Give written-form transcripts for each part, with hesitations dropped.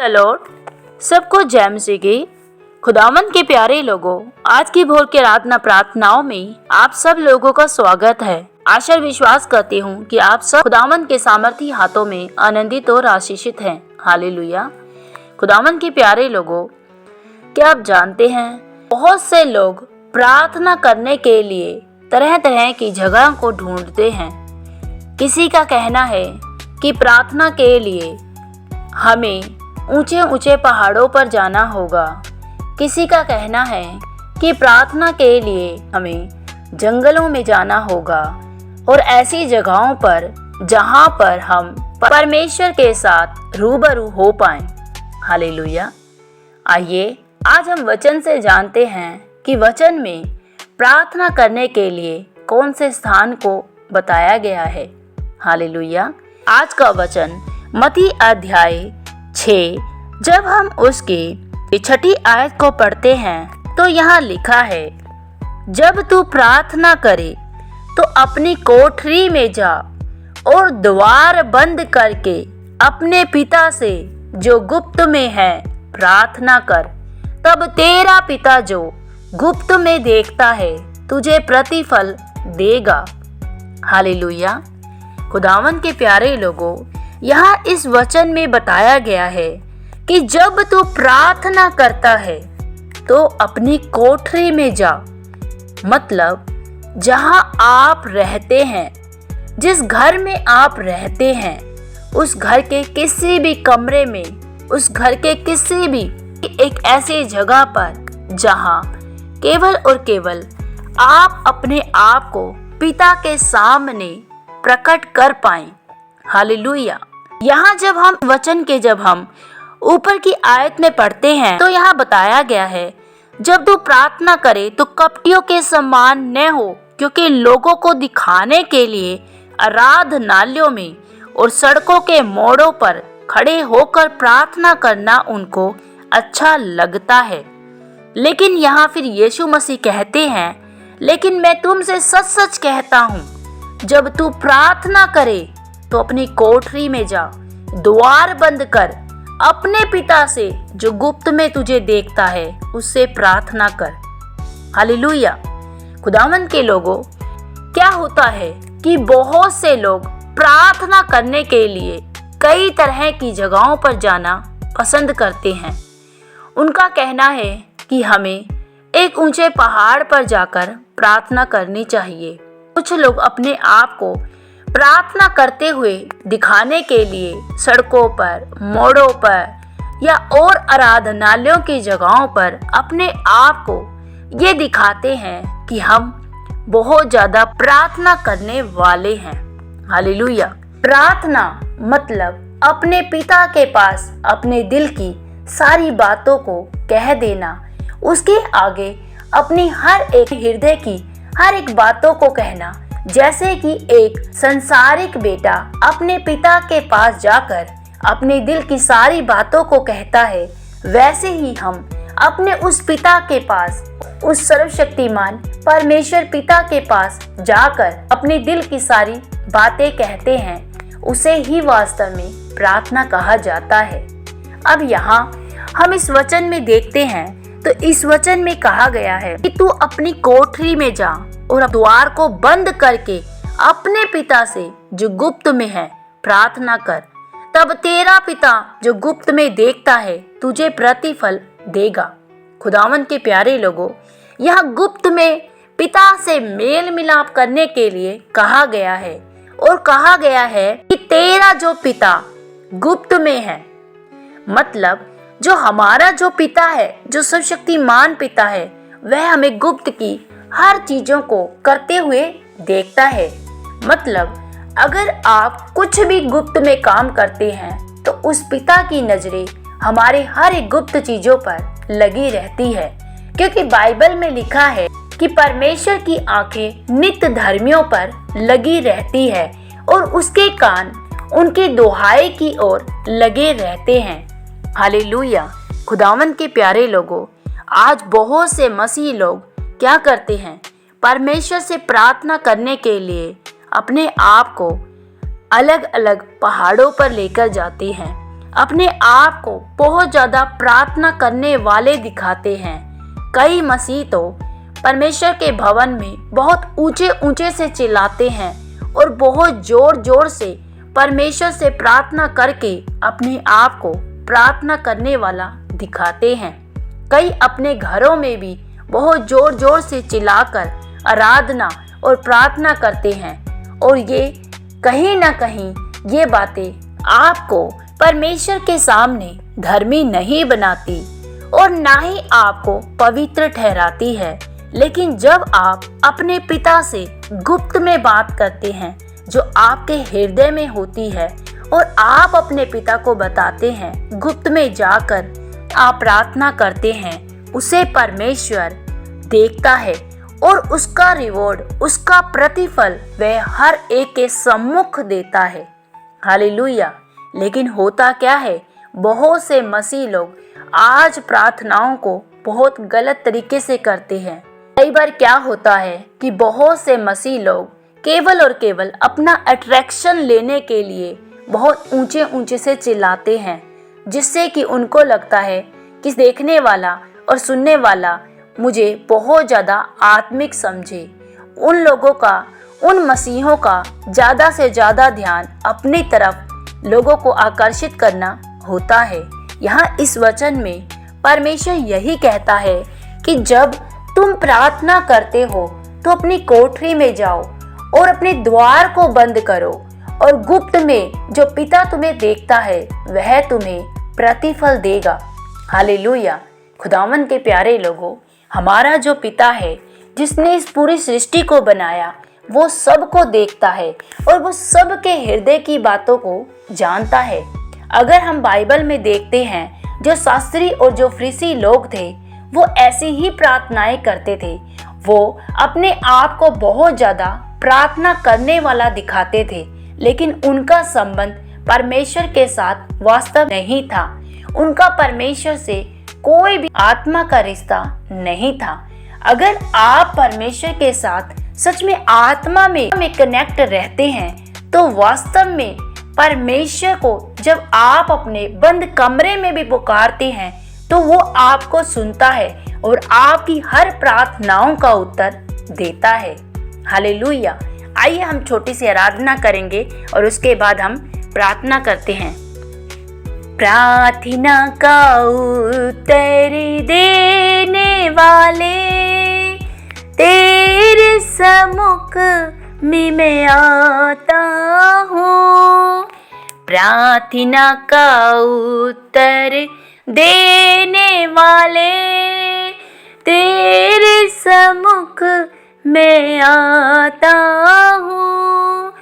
Lord, सबको जय मसीह की। खुदावंद के प्यारे लोगों, आज की भोर के प्रार्थनाओं में आप सब लोगों का स्वागत है। आशा विश्वास करती हूँ कि आप सब खुदावंद के सामर्थी हाथों में आनंदित और आशीषित हैं। हालेलुया। खुदावंद के प्यारे लोगों, क्या आप जानते हैं, बहुत से लोग प्रार्थना करने के लिए तरह तरह की जगह को ढूंढते हैं। किसी का कहना है कि प्रार्थना के लिए हमें ऊंचे ऊंचे पहाड़ों पर जाना होगा। किसी का कहना है कि प्रार्थना के लिए हमें जंगलों में जाना होगा और ऐसी जगहों पर जहां पर हम परमेश्वर के साथ रूबरू हो पाएं। हालेलुया। आइए आज हम वचन से जानते हैं कि वचन में प्रार्थना करने के लिए कौन से स्थान को बताया गया है। हालेलुया। आज का वचन मत्ती अध्याय 6, जब हम उसकी 6 आयत को पढ़ते हैं तो यहाँ लिखा है, जब तू प्रार्थना करे तो अपनी कोठरी में जा और द्वार बंद करके अपने पिता से जो गुप्त में है प्रार्थना कर, तब तेरा पिता जो गुप्त में देखता है तुझे प्रतिफल देगा। हालेलुया। खुदावंद के प्यारे लोगों, यहाँ इस वचन में बताया गया है कि जब तू प्रार्थना करता है तो अपनी कोठरी में जा, मतलब जहां आप रहते हैं, जिस घर में आप रहते हैं, उस घर के किसी भी कमरे में, उस घर के किसी भी एक ऐसी जगह पर जहां केवल और केवल आप अपने आप को पिता के सामने प्रकट कर पाएं। हालेलुया। यहाँ जब हम ऊपर की आयत में पढ़ते हैं तो यहाँ बताया गया है, जब तू प्रार्थना करे तो कपटियों के समान न हो, क्योंकि लोगों को दिखाने के लिए आराधनालयों में और सड़कों के मोड़ों पर खड़े होकर प्रार्थना करना उनको अच्छा लगता है। लेकिन यहाँ फिर यीशु मसीह कहते हैं, लेकिन मैं तुमसे सच सच कहता हूँ, जब तू प्रार्थना करे तो अपनी कोठरी में जा, द्वार बंद कर, अपने पिता से जो गुप्त में तुझे देखता है उससे प्रार्थना कर। हालेलुया। खुदावंद के लोगों, क्या होता है कि बहुत से लोग प्रार्थना करने के लिए कई तरह की जगहों पर जाना पसंद करते हैं। उनका कहना है कि हमें एक ऊंचे पहाड़ पर जाकर प्रार्थना करनी चाहिए। कुछ लोग अपने आप को प्रार्थना करते हुए दिखाने के लिए सड़कों पर, मोड़ों पर या और आराधनालयों की जगहों पर अपने आप को ये दिखाते हैं कि हम बहुत ज़्यादा प्रार्थना करने वाले हैं। हालेलुया। प्रार्थना मतलब अपने पिता के पास अपने दिल की सारी बातों को कह देना, उसके आगे अपनी हर एक हृदय की हर एक बातों को कहना। जैसे कि एक संसारिक बेटा अपने पिता के पास जाकर अपने दिल की सारी बातों को कहता है, वैसे ही हम अपने उस पिता के पास, उस सर्वशक्तिमान परमेश्वर पिता के पास जाकर अपने दिल की सारी बातें कहते हैं। उसे ही वास्तव में प्रार्थना कहा जाता है। अब यहाँ हम इस वचन में देखते हैं तो इस वचन में कहा गया है कि तू अपनी कोठरी में जा और द्वार को बंद करके अपने पिता से जो गुप्त में है प्रार्थना कर, तब तेरा पिता जो गुप्त में देखता है तुझे प्रतिफल देगा। खुदावंद के प्यारे लोगों, यह गुप्त में पिता से मेल मिलाप करने के लिए कहा गया है और कहा गया है कि तेरा जो पिता गुप्त में है, मतलब जो हमारा जो पिता है, जो सर्वशक्तिमान पिता है, वह हमें गुप्त की हर चीजों को करते हुए देखता है। मतलब अगर आप कुछ भी गुप्त में काम करते हैं तो उस पिता की नजरें हमारे हर एक गुप्त चीजों पर लगी रहती है, क्योंकि बाइबल में लिखा है कि परमेश्वर की आंखें नित्य धर्मियों पर लगी रहती है और उसके कान उनकी दुहाई की ओर लगे रहते हैं। हालेलुया। खुदावंद के प्यारे लोगों, आज बहुत से मसीही लोग क्या करते हैं, परमेश्वर से प्रार्थना करने के लिए अपने आप को अलग अलग पहाड़ों पर लेकर जाते हैं, अपने आप को बहुत ज़्यादा प्रार्थना करने वाले दिखाते हैं। कई मसीह तो परमेश्वर के भवन में बहुत ऊंचे ऊंचे से चिल्लाते हैं और बहुत जोर जोर से परमेश्वर से प्रार्थना करके अपने आप को प्रार्थना करने वाला दिखाते हैं। कई अपने घरों में भी बहुत जोर जोर से चिल्लाकर आराधना और प्रार्थना करते हैं और ये कहीं ना कहीं ये बातें आपको परमेश्वर के सामने धर्मी नहीं बनाती और ना ही आपको पवित्र ठहराती है। लेकिन जब आप अपने पिता से गुप्त में बात करते हैं जो आपके हृदय में होती है और आप अपने पिता को बताते हैं, गुप्त में जाकर आप प्रार्थना करते हैं, उसे परमेश्वर देखता है और उसका रिवॉर्ड, उसका प्रतिफल वह हर एक के सम्मुख देता है। हालेलुया। लेकिन होता क्या है, बहुत से मसीह लोग आज प्रार्थनाओं को बहुत गलत तरीके से करते हैं। कई बार क्या होता है कि बहुत से मसीह लोग केवल और केवल अपना अट्रैक्शन लेने के लिए बहुत ऊंचे ऊंचे से चिल्लाते हैं, जिससे कि उनको लगता है कि देखने वाला और सुनने वाला मुझे बहुत ज़्यादा आत्मिक समझे। उन लोगों का, उन मसीहों का ज़्यादा से ज़्यादा ध्यान अपनी तरफ लोगों को आकर्षित करना होता है। यहाँ इस वचन में परमेश्वर यही कहता है कि जब तुम प्रार्थना करते हो तो अपनी कोठरी में जाओ और अपने द्वार को बंद करो और गुप्त में जो पिता तुम्हें देखता है वह तुम्हें प्रतिफल देगा। हालेलुया। खुदावन के प्यारे लोगों, हमारा जो पिता है जिसने इस पूरी सृष्टि को बनाया, वो सबको देखता है और वो सबके हृदय की बातों को जानता है। अगर हम बाइबल में देखते हैं, जो शास्त्री और जो फरीसी लोग थे वो ऐसी ही प्रार्थनाएं करते थे। वो अपने आप को बहुत ज़्यादा प्रार्थना करने वाला दिखाते थे, लेकिन उनका संबंध परमेश्वर के साथ वास्तव नहीं था। उनका परमेश्वर से कोई भी आत्मा का रिश्ता नहीं था। अगर आप परमेश्वर के साथ सच में आत्मा में कनेक्ट रहते हैं तो वास्तव में परमेश्वर को जब आप अपने बंद कमरे में भी पुकारते हैं तो वो आपको सुनता है और आपकी हर प्रार्थनाओं का उत्तर देता है। हालेलुया। आइए हम छोटी सी आराधना करेंगे और उसके बाद हम प्रार्थना करते हैं। प्रार्थना का उत्तर देने वाले, तेरे सम्मुख में मैं आता हूँ। प्रार्थना का उत्तर देने वाले, तेरे सम्मुख में आता हूँ।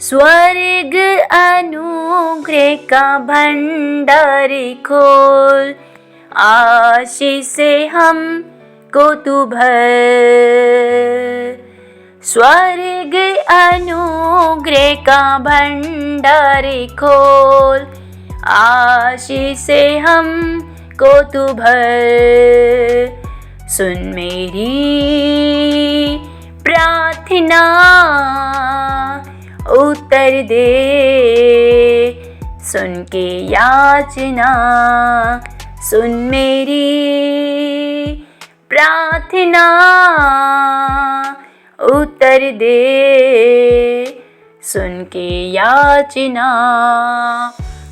स्वर्ग अनुग्रह का भंडार खोल, आशीष से हमको तू भर। स्वर्ग अनुग्रह का भंडार खोल, आशीष से हमको तू भर। सुन मेरी प्रार्थना, उत्तर दे सुन के याचना। सुन मेरी प्रार्थना, उत्तर दे सुन के याचना।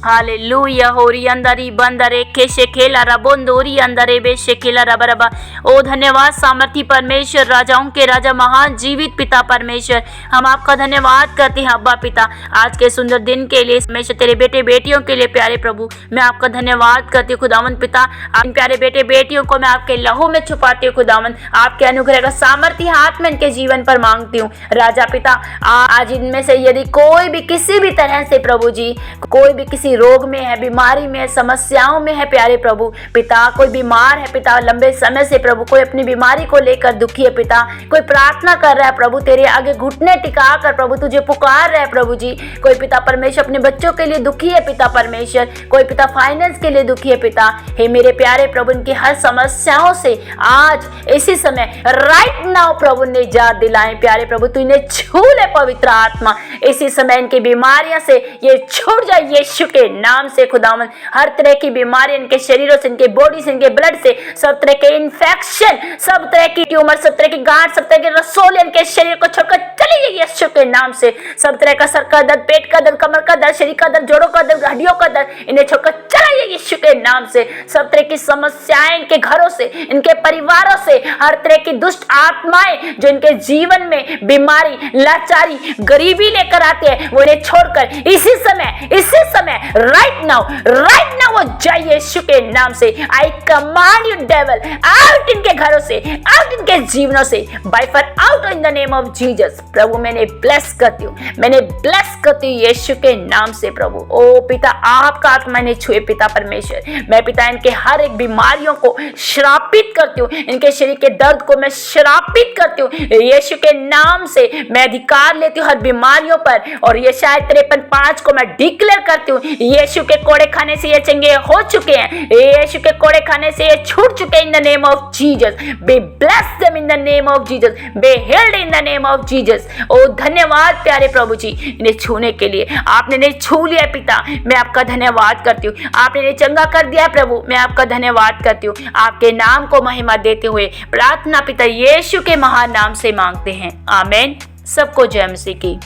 हालेलुया। होरी अंदरी बंदरे केशे खेला रबोंदोरी अंदरे बेशे खेला रबरबा। ओ धन्यवाद सामर्थी परमेश्वर, राजाओं के राजा, महान जीवित पिता परमेश्वर, हम आपका धन्यवाद करते हैं अब्बा पिता, आज के सुंदर दिन के लिए, हमेशा तेरे बेटे बेटियों के लिए। प्यारे प्रभु, मैं आपका धन्यवाद करती हूँ खुदावन पिता। इन प्यारे बेटे बेटियों को मैं आपके लहू में छुपाती हूँ खुदावन। आपके अनुग्रह का सामर्थ्य हाथ में इनके जीवन पर मांगती हूँ राजा पिता। आज इनमें से यदि कोई भी किसी भी तरह से प्रभु जी, कोई भी किसी रोग में है, बीमारी में है, समस्याओं में है प्यारे प्रभु पिता, कोई बीमार है पिता लंबे समय से प्रभु, कोई अपनी बीमारी को लेकर दुखी है पिता, कोई प्रार्थना कर रहा है प्रभु, तेरे आगे घुटने टिका कर प्रभु तुझे पुकार रहा है प्रभु जी। कोई पिता परमेश्वर अपने बच्चों के लिए दुखी है पिता परमेश्वर, कोई पिता फाइनेंस के लिए दुखी है पिता। हे मेरे प्यारे प्रभु, इनकी हर समस्याओं से आज इसी समय राइट नाउ प्रभु निजात दिलाएं प्यारे प्रभु। तू इन्हें छू ले पवित्र आत्मा, इसी समय इनकी बीमारियां से ये छूट जाए यीशु के के नाम से खुदावन हर तरह की बीमारी इनके शरीरों से, इनके बॉडी से, इनके ब्लड से, सब तरह के इन्फेक्शन, सब तरह की ट्यूमर, सब तरह की गांठ, सब तरह के रसोले इनके शरीर को छोड़कर चली गई यीशु के नाम से। सब तरह का सर का दर्द, पेट का दर्द, कमर का दर्द, शरीर का दर्द, जोड़ों का दर्द, हड्डियों का दर्द इन्हें छोड़कर चला गई यीशु के नाम से। सब तरह की समस्याएं इनके घरों से, इनके परिवारों से, हर तरह की दुष्ट आत्माएं जो इनके जीवन में बीमारी, लाचारी, गरीबी लेकर आते हैं, वो इन्हें छोड़कर इसी समय राइट नाउ वो जाइए यीशु के नाम से। I command you devil out इनके घरों से, आउट इनके जीवनों से, by fire out in the name of Jesus. प्रभु मैंने ब्लेस करती हूँ यीशु के नाम से। प्रभु ओ पिता, आपका आत्मा ने छुए पिता परमेश्वर। मैं पिता इनके हर एक बीमारियों को श्रापित करती हूँ, इनके शरीर के दर्द को मैं श्रापित करती हूँ यीशु के नाम से। मैं अधिकार लेती हूँ हर बीमारियों पर, और ये शायद 53:5 को मैं डिक्लेयर करती हूँ, यीशु के कोड़े खाने से ये चंगे हो चुके हैं, यीशु के कोड़े खाने से ये छूट चुके हैं in the name of Jesus. Be bless them in the name of Jesus, be healed in the name of Jesus. ओ धन्यवाद प्यारे प्रभु जी, इन्हें छूने के लिए। आपने इन्हें छू लिया पिता, मैं आपका धन्यवाद करती हूँ। आपने इन्हें चंगा कर दिया प्रभु, मैं आपका धन्यवाद करती हूँ। आपके नाम को महिमा देते हुए प्रार्थना पिता यीशु के महान नाम से मांगते हैं, आमीन। सबको जय मसीह की।